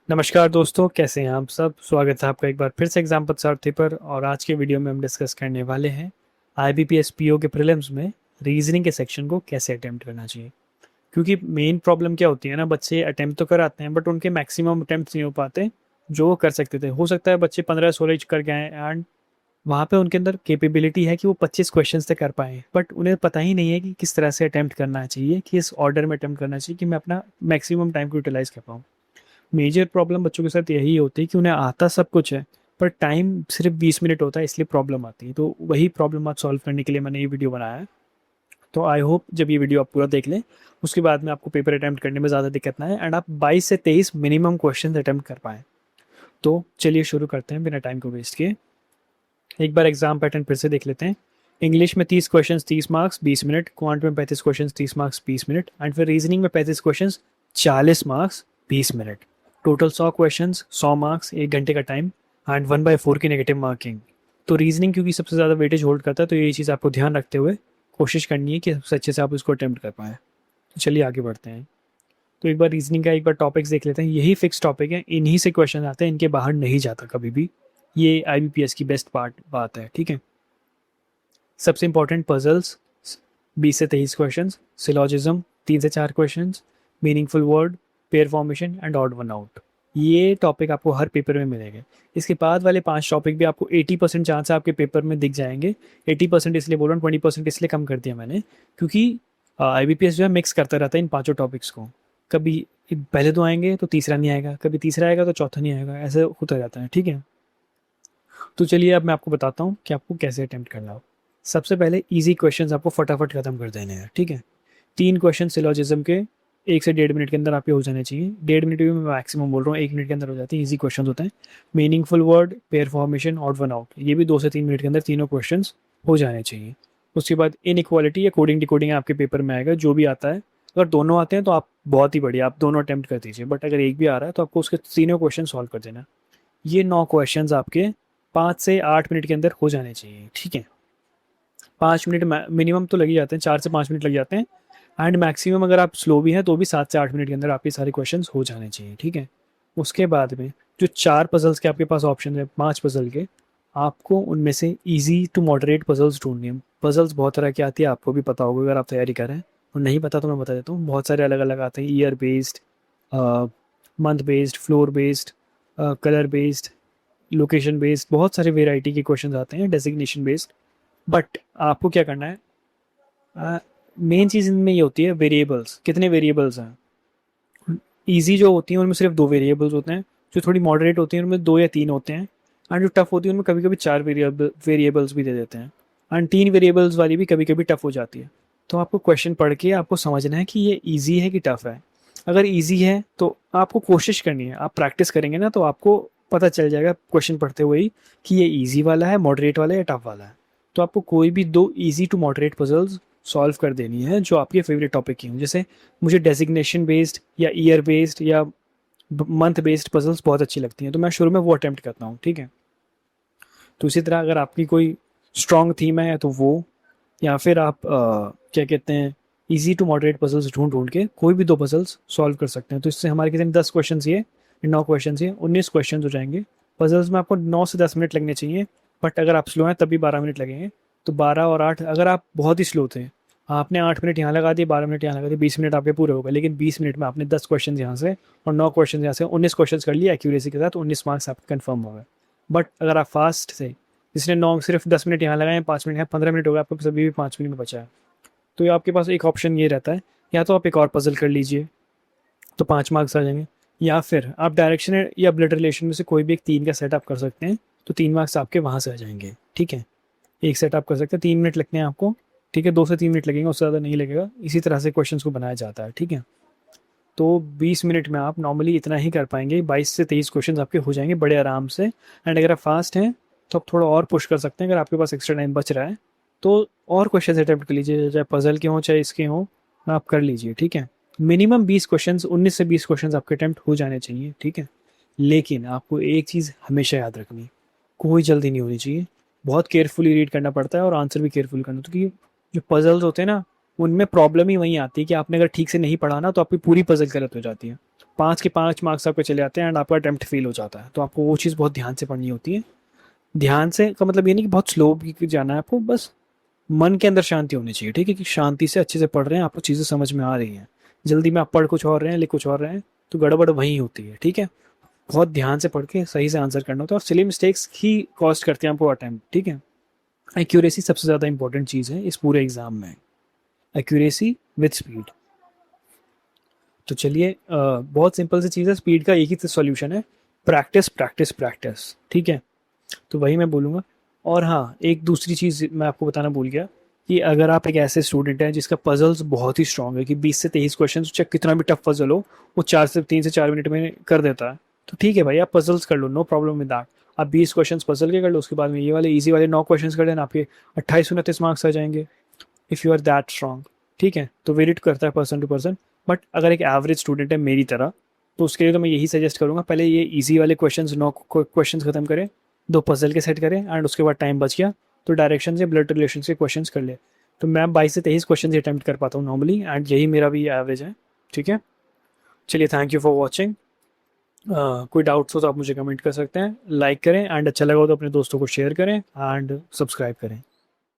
नमस्कार दोस्तों, कैसे हैं आप सब। स्वागत है आपका एक बार फिर से एग्जाम पथसारथी पर। और आज के वीडियो में हम डिस्कस करने वाले हैं आईबीपीएस पीओ के प्रीलिम्स में रीजनिंग के सेक्शन को कैसे अटेम्प्ट करना चाहिए। क्योंकि मेन प्रॉब्लम क्या होती है ना, बच्चे अटेम्प्ट तो कराते हैं बट उनके मैक्सिमम अटेम्प्ट नहीं हो पाते जो वो कर सकते थे। हो सकता है बच्चे 15-16 कर गए एंड वहाँ पे उनके अंदर कैपेबिलिटी है कि वो 25 क्वेश्चन तक कर पाएँ, बट उन्हें पता ही नहीं है कि किस तरह से अटेम्प्ट करना चाहिए, किस ऑर्डर में अटेम्प्ट करना चाहिए कि मैं अपना मैक्सिमम टाइम को यूटिलाइज़ कर पाऊँ। मेजर प्रॉब्लम बच्चों के साथ यही होती है कि उन्हें आता सब कुछ है पर टाइम सिर्फ 20 मिनट होता है, इसलिए प्रॉब्लम आती है। तो वही प्रॉब्लम आज सॉल्व करने के लिए मैंने ये वीडियो बनाया है। तो आई होप जब ये वीडियो आप पूरा देख लें उसके बाद में आपको पेपर अटैम्प्ट करने में ज़्यादा दिक्कत ना है एंड आप 22 से 23 मिनिमम क्वेश्चन अटैम्प्ट कर पाएँ। तो चलिए शुरू करते हैं बिना टाइम को वेस्ट किए। एक बार एग्जाम पैटर्न फिर से देख लेते हैं। इंग्लिश में 30 क्वेश्चन 30 मार्क्स 20 मिनट, क्वांट में 35 क्वेश्चन 30 मार्क्स 20 मिनट एंड फिर रीजनिंग में 35 question 40 marks 20 minute. Total 100 question 100 marks, 1 घंटे का टाइम एंड 1/4 की नेगेटिव मार्किंग। तो रीजनिंग क्योंकि सबसे ज़्यादा वेटेज होल्ड करता है तो ये चीज़ आपको ध्यान रखते हुए कोशिश करनी है कि सबसे अच्छे से आप उसको अटेम्प्ट कर पाएँ। तो चलिए आगे बढ़ते हैं। तो एक बार रीजनिंग का एक बार टॉपिक्स देख लेते हैं। यही फिक्स टॉपिक है, इन्हीं से क्वेश्चन आते हैं, इनके बाहर नहीं जाता कभी भी। ये आईबीपीएस की बेस्ट बात है, ठीक है। सबसे इंपॉर्टेंट पजल्स 20 से 23 क्वेश्चन, सिलॉजिज्म 3 से 4 question, meaningful word, pair formation and odd one out. ये टॉपिक आपको हर पेपर में मिलेंगे। इसके बाद वाले 5 टॉपिक भी आपको 80% चांस है आपके पेपर में दिख जाएंगे। 80% इसलिए बोल रहा हूँ, 20% इसलिए कम कर दिया मैंने क्योंकि आईबीपीएस जो है मिक्स करता रहता है इन पांचों टॉपिक्स को। कभी पहले दो आएंगे तो तीसरा नहीं आएगा, कभी तीसरा आएगा तो चौथा नहीं आएगा, ऐसे होता रहता है, ठीक है। तो चलिए अब मैं आपको बताता हूँ कि आपको कैसे अटेम्प्ट करना हो। सबसे पहले इजी क्वेश्चंस आपको फटाफट खत्म कर देने हैं, ठीक है। 3 क्वेश्चन सिलोजिज्म के 1 से 1.5 मिनट के अंदर आपके हो जाने चाहिए। 1.5 मिनट भी मैं मैक्सिमम बोल रहा हूँ, 1 मिनट के अंदर हो जाते हैं। इजी क्वेश्चन होते हैं। Meaningful word, pair formation, odd one out, ये भी 2 से 3 मिनट के अंदर तीनों क्वेश्चन हो जाने चाहिए। उसके बाद इन इक्वालिटी या कोडिंग डिकोडिंग आपके पेपर में आएगा, जो भी आता है। अगर दोनों आते हैं तो आप बहुत ही बढ़िया, आप दोनों अटेम्प्ट कर दीजिए, बट अगर एक भी आ रहा है तो आपको उसके तीनों क्वेश्चन सॉल्व कर देना। ये 9 क्वेश्चन आपके 5 से 8 मिनट के अंदर हो जाने चाहिए, ठीक है। 5 मिनट मिनिमम तो लग ही जाते हैं, 4 से 5 मिनट लग जाते हैं एंड मैक्सिमम अगर आप स्लो भी हैं तो भी 7 से 8 मिनट के अंदर आपके सारे क्वेश्चंस हो जाने चाहिए, ठीक है। उसके बाद में जो 4 पजल्स के आपके पास ऑप्शन है, 5 पजल के, आपको उनमें से इजी टू मॉडरेट पजल्स ढूंढनी है। पजल्स बहुत तरह की आती है, आपको भी पता होगा अगर आप तैयारी कर रहे हैं। और नहीं पता तो मैं बता देता हूँ, बहुत सारे अलग अलग आते हैं। Year based, month based, floor based, colour based, location based, बहुत सारे वेराइटी के क्वेश्चन आते हैं, डेजिग्नेशन बेस्ड। बट आपको क्या करना है, मेन चीज़ इनमें ये होती है वेरिएबल्स, कितने वेरिएबल्स हैं। इजी जो होती हैं उनमें सिर्फ 2 वेरिएबल्स होते हैं, जो थोड़ी मॉडरेट होती हैं उनमें 2 या 3 होते हैं एंड जो टफ होती है उनमें कभी कभी 4 वेरिएबल्स भी दे देते हैं एंड 3 वेरिएबल्स वाली भी कभी कभी टफ हो जाती है। तो आपको क्वेश्चन पढ़ के आपको समझना है कि ये ईजी है कि टफ है। अगर ईजी है तो आपको कोशिश करनी है, आप प्रैक्टिस करेंगे ना तो आपको पता चल जाएगा क्वेश्चन पढ़ते हुए ही कि ये ईजी वाला है, मॉडरेट वाला है या टफ वाला है। तो आपको कोई भी 2 easy to moderate puzzles solve कर देनी है जो आपके फेवरेट टॉपिक की हों। जैसे मुझे डेजिग्नेशन बेस्ड या ईयर बेस्ड या मंथ बेस्ड पजल्स बहुत अच्छी लगती हैं तो मैं शुरू में वो अटेम्प्ट करता हूँ, ठीक है। तो इसी तरह अगर आपकी कोई स्ट्रॉन्ग थीम है तो वो, या फिर आप क्या कहते हैं, इजी टू मॉडरेट पजल्स ढूंढ ढूंढ के कोई भी 2 पजल्स सॉल्व कर सकते हैं। तो इससे हमारे कितने 10 क्वेश्चन ये, 9 क्वेश्चन ये 19 क्वेश्चन हो जाएंगे। पजल्स में आपको 9 से 10 मिनट लगने चाहिए, बट अगर आप स्लो हैं तब भी 12 मिनट लगेंगे। तो 12 और 8, अगर आप बहुत ही स्लो थे, आपने 8 मिनट यहाँ लगा दिए, 12 मिनट यहाँ लगा दिए, 20 मिनट आपके पूरे हो गए। लेकिन 20 मिनट में आपने 10 क्वेश्चन यहाँ से और 9 क्वेश्चन यहाँ से 19 क्वेश्चन कर लिए एक्यूरेसी के साथ, 19 मार्क्स आपके कन्फर्म हो गए। बट अगर आप फास्ट थे, जिसने 9 सिर्फ 10 मिनट यहाँ लगाए, 5 मिनट यहाँ, 15 मिनट हो गए, आपके पास अभी भी 5 मिनट बचा है। तो ये आपके पास एक ऑप्शन ये रहता है, या तो आप एक और पजल कर लीजिए तो 5 मार्क्स आ जाएंगे, या फिर आप डायरेक्शन या ब्लड रिलेशन में से कोई भी एक 3 का सेटअप कर सकते हैं तो 3 मार्क्स आपके वहाँ से आ जाएंगे, ठीक है। एक सेटअप कर सकते हैं, 3 मिनट लगते हैं आपको, ठीक है। 2 से 3 मिनट लगेंगे, उससे ज़्यादा नहीं लगेगा। इसी तरह से क्वेश्चन को बनाया जाता है, ठीक है। तो 20 मिनट में आप नॉर्मली इतना ही कर पाएंगे, 22 से 23 क्वेश्चन आपके हो जाएंगे बड़े आराम से। एंड अगर आप फास्ट हैं तो आप थोड़ा और पुश कर सकते हैं, अगर आपके पास एक्स्ट्रा टाइम बच रहा है तो और क्वेश्चन अटैम्प्ट कर लीजिए, चाहे पजल के हों चाहे इसके हों, आप कर लीजिए, ठीक है। मिनिमम 20 क्वेश्चन, 19 से 20 क्वेश्चन आपके अटैम्प्ट हो जाने चाहिए, ठीक है। लेकिन आपको एक चीज़ हमेशा याद रखनी, कोई जल्दी नहीं होनी चाहिए। बहुत केयरफुली रीड करना पड़ता है और आंसर भी केयरफुल करना, क्योंकि जो पजल्स होते हैं ना, उनमें प्रॉब्लम ही वहीं आती है कि आपने अगर ठीक से नहीं पढ़ा ना तो आपकी पूरी पजल गलत हो जाती है, 5 के 5 मार्क्स आपके चले जाते हैं एंड आपका अटेम्प्ट फेल हो जाता है। तो आपको वो चीज़ बहुत ध्यान से पढ़नी होती है। ध्यान से का मतलब ये नहीं कि बहुत स्लो जाना है आपको, बस मन के अंदर शांति होनी चाहिए, ठीक है, कि शांति से अच्छे से पढ़ रहे हैं, आपको चीज़ें समझ में आ रही हैं। जल्दी में आप पढ़ कुछ और रहे हैं, लिख कुछ और रहे हैं, तो गड़बड़ वहीं होती है, ठीक है। बहुत ध्यान से पढ़ के सही से आंसर करना होता है, और सिली मिस्टेक्स ही कॉस्ट करते हैं आपको अटैम्प्ट, ठीक है। एक्यूरेसी सबसे ज़्यादा इंपॉर्टेंट चीज़ है इस पूरे एग्जाम में, एक्यूरेसी विद स्पीड। तो चलिए, बहुत सिंपल सी चीज़ है, स्पीड का एक ही सॉल्यूशन है, प्रैक्टिस प्रैक्टिस प्रैक्टिस, ठीक है। तो वही मैं बोलूँगा। और हाँ, एक दूसरी चीज़ मैं आपको बताना भूल गया कि अगर आप एक ऐसे स्टूडेंट हैं जिसका पजल्स बहुत ही स्ट्रॉन्ग है कि 20 से 23 क्वेश्चन, चाहे कितना भी टफ पजल हो, वो 3 से 4 मिनट में कर देता है, तो ठीक है भाई, आप पजल्स कर लो, नो प्रॉब्लम विद दैट। आप 20 क्वेश्चन पजल के कर लो, उसके बाद में ये वाले इजी वाले 9 क्वेश्चन कर लेना, आपके 28-29 मार्क्स आ जाएंगे, if you are that strong, ठीक है। तो वेरिट करता है पर्सन टू पर्सन। बट अगर एक एवरेज स्टूडेंट है मेरी तरह, तो उसके लिए तो मैं यही सजेस्ट करूँगा, पहले ये इजी वाले क्वेश्चंस 9 क्वेश्चंस खत्म करें, 2 पजल के सेट करें, एंड उसके बाद टाइम बच गया तो डायरेक्शन से ब्लड रिलेशन के क्वेश्चंस कर ले। तो मैं 22 से 23 क्वेश्चन अटैम्प्ट कर पाता हूँ नॉर्मली, एंड यही मेरा भी एवरेज है, ठीक है। चलिए, थैंक यू फॉर वॉचिंग। कोई डाउट्स हो तो आप मुझे कमेंट कर सकते हैं, लाइक करें, एंड अच्छा लगा हो तो अपने दोस्तों को शेयर करें एंड सब्सक्राइब करें।